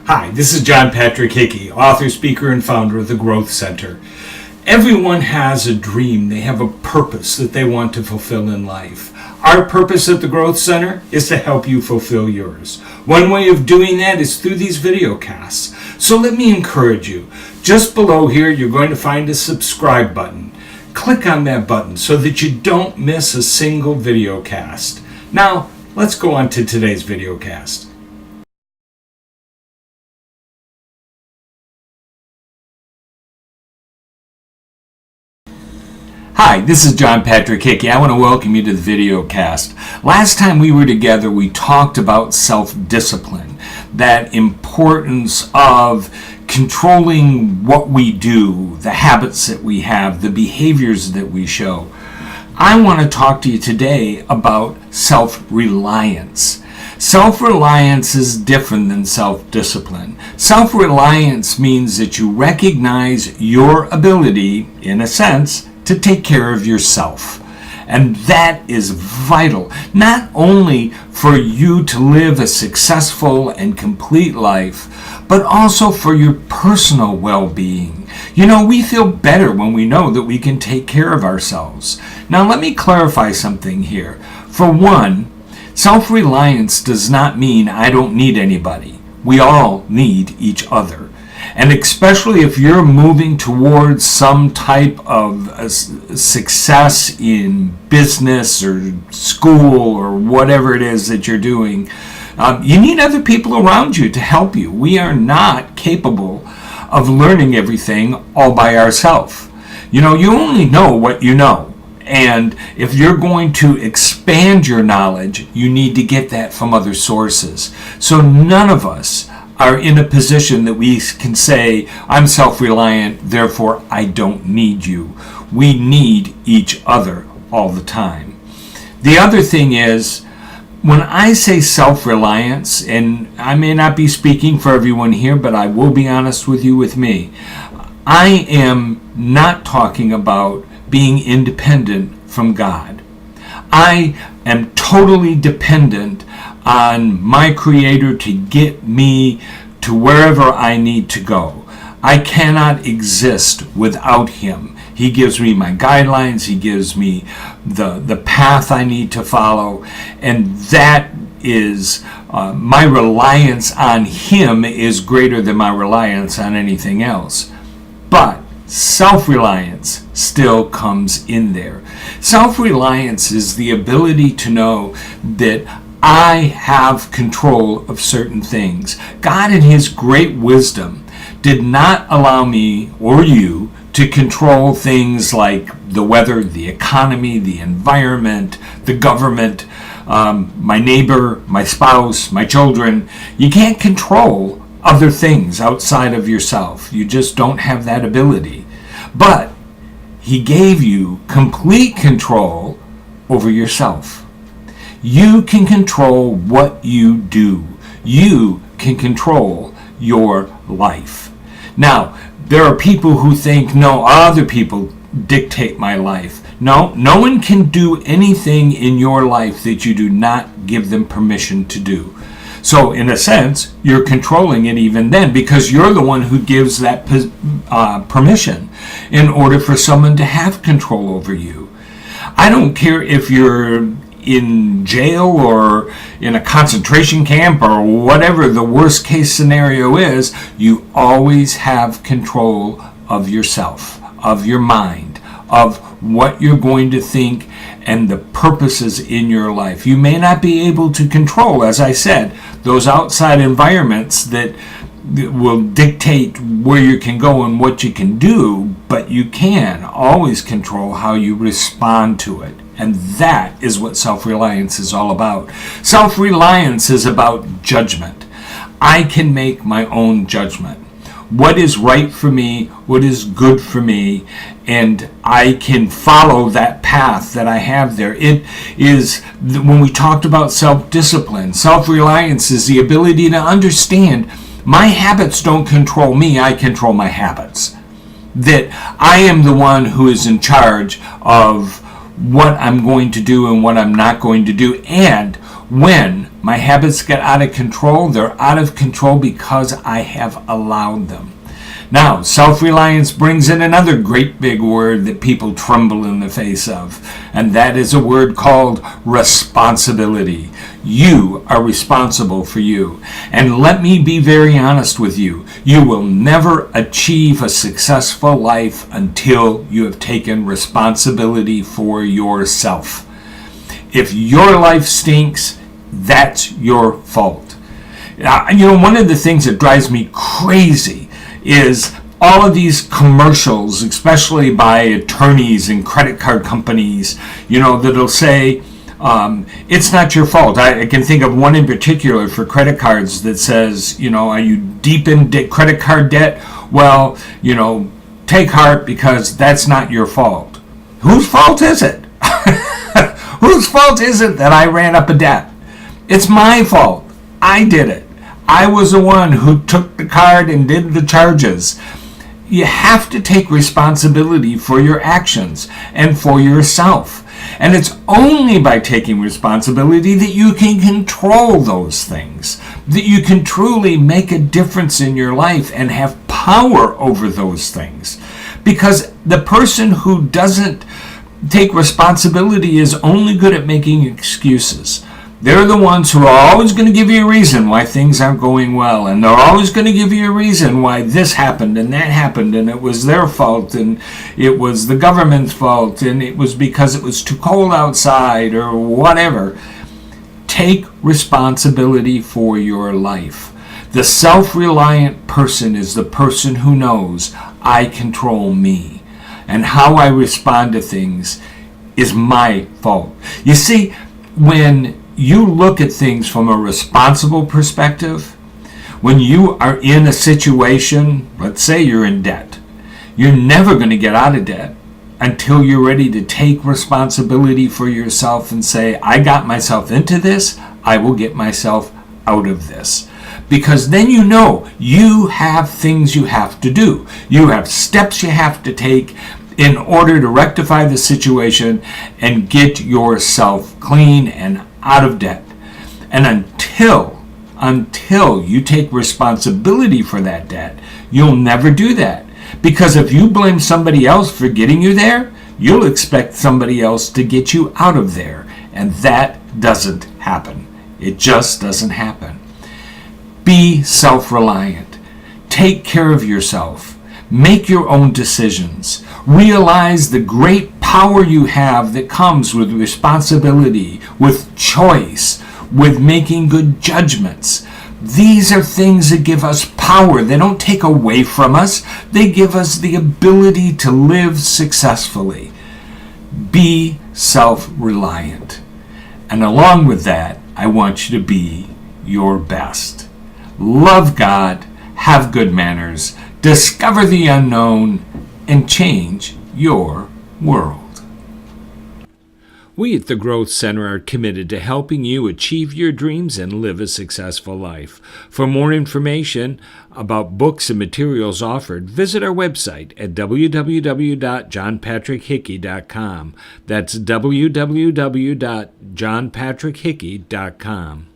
Hi, this is John Patrick Hickey, author, speaker, and founder of the Growth Center. Everyone has a dream. They have a purpose that they want to fulfill in life. Our purpose at the Growth Center is to help you fulfill yours. One way of doing that is through these video casts. So let me encourage you. Just below here, you're going to find a subscribe button. Click on that button so that you don't miss a single video cast. Now, let's go on to today's video cast. Hi, this is John Patrick Hickey. I want to welcome you to the video cast. Last time we were together, we talked about self-discipline, that importance of controlling what we do, the habits that we have, the behaviors that we show. I want to talk to you today about self-reliance. Self-reliance is different than self-discipline. Self-reliance means that you recognize your ability, in a sense, to take care of yourself. And that is vital, not only for you to live a successful and complete life, but also for your personal well-being. You know, we feel better when we know that we can take care of ourselves. Now, let me clarify something here. For one, self-reliance does not mean I don't need anybody. We all need each other. And especially if you're moving towards some type of success in business or school or whatever it is that you're doing, you need other people around you to help you. We are not capable of learning everything all by ourselves. You know, you only know what you know. And if you're going to expand your knowledge, you need to get that from other sources. So none of us are in a position that we can say, I'm self-reliant, therefore I don't need you. We need each other all the time. The other thing is, when I say self-reliance, and I may not be speaking for everyone here, but I will be honest with you, with me, I am not talking about being independent from God. I am totally dependent on my Creator to get me to wherever I need to go. I cannot exist without Him. He gives me my guidelines. He gives me the path I need to follow. And that is, my reliance on Him is greater than my reliance on anything else. But self-reliance still comes in there. Self-reliance is the ability to know that I have control of certain things. God, in His great wisdom, did not allow me or you to control things like the weather, the economy, the environment, the government, my neighbor, my spouse, my children. You can't control other things outside of yourself. You just don't have that ability. But He gave you complete control over yourself. You can control what you do. You can control your life. Now, there are people who think, no, other people dictate my life. No, no one can do anything in your life that you do not give them permission to do. So, in a sense, you're controlling it even then, because you're the one who gives that permission in order for someone to have control over you. I don't care if you're in jail or in a concentration camp or whatever the worst case scenario is, you always have control of yourself, of your mind, of what you're going to think and the purposes in your life. You may not be able to control, as I said, those outside environments that will dictate where you can go and what you can do, but you can always control how you respond to it. And that is what self-reliance is all about. Self-reliance is about judgment. I can make my own judgment. What is right for me, what is good for me, and I can follow that path that I have there. It is, when we talked about self-discipline, self-reliance is the ability to understand my habits don't control me, I control my habits. That I am the one who is in charge of what I'm going to do and what I'm not going to do, and When my habits get out of control, they're out of control because I have allowed them. Now, self-reliance brings in another great big word that people tremble in the face of, and that is a word called responsibility. You are responsible for you. And let me be very honest with you. You will never achieve a successful life until you have taken responsibility for yourself. If your life stinks, that's your fault. One of the things that drives me crazy is all of these commercials, especially by attorneys and credit card companies, that'll say, it's not your fault. I can think of one in particular for credit cards that says, are you deep in credit card debt? Well, take heart because that's not your fault. Whose fault is it? Whose fault is it that I ran up a debt? It's my fault. I did it. I was the one who took the card and did the charges. You have to take responsibility for your actions and for yourself. And it's only by taking responsibility that you can control those things, that you can truly make a difference in your life and have power over those things. Because the person who doesn't take responsibility is only good at making excuses. They're the ones who are always going to give you a reason why things aren't going well, and they're always going to give you a reason why this happened and that happened, and it was their fault, and it was the government's fault, and it was because it was too cold outside, or whatever. Take responsibility for your life. The self-reliant person is the person who knows, I control me, and how I respond to things is my fault. You see, when you look at things from a responsible perspective, when you are in a situation, let's say you're in debt, you're never going to get out of debt until you're ready to take responsibility for yourself and say, I got myself into this, I will get myself out of this. Because then you have things you have to do. You have steps you have to take in order to rectify the situation and get yourself clean and out of debt. And until you take responsibility for that debt, you'll never do that. Because if you blame somebody else for getting you there, you'll expect somebody else to get you out of there. And that doesn't happen. It just doesn't happen. Be self-reliant. Take care of yourself. Make your own decisions. Realize the great power you have that comes with responsibility, with choice, with making good judgments. These are things that give us power. They don't take away from us. They give us the ability to live successfully. Be self-reliant. And along with that, I want you to be your best. Love God, have good manners, discover the unknown, and change your world. We at the Growth Center are committed to helping you achieve your dreams and live a successful life. For more information about books and materials offered, visit our website at www.johnpatrickhickey.com. That's www.johnpatrickhickey.com.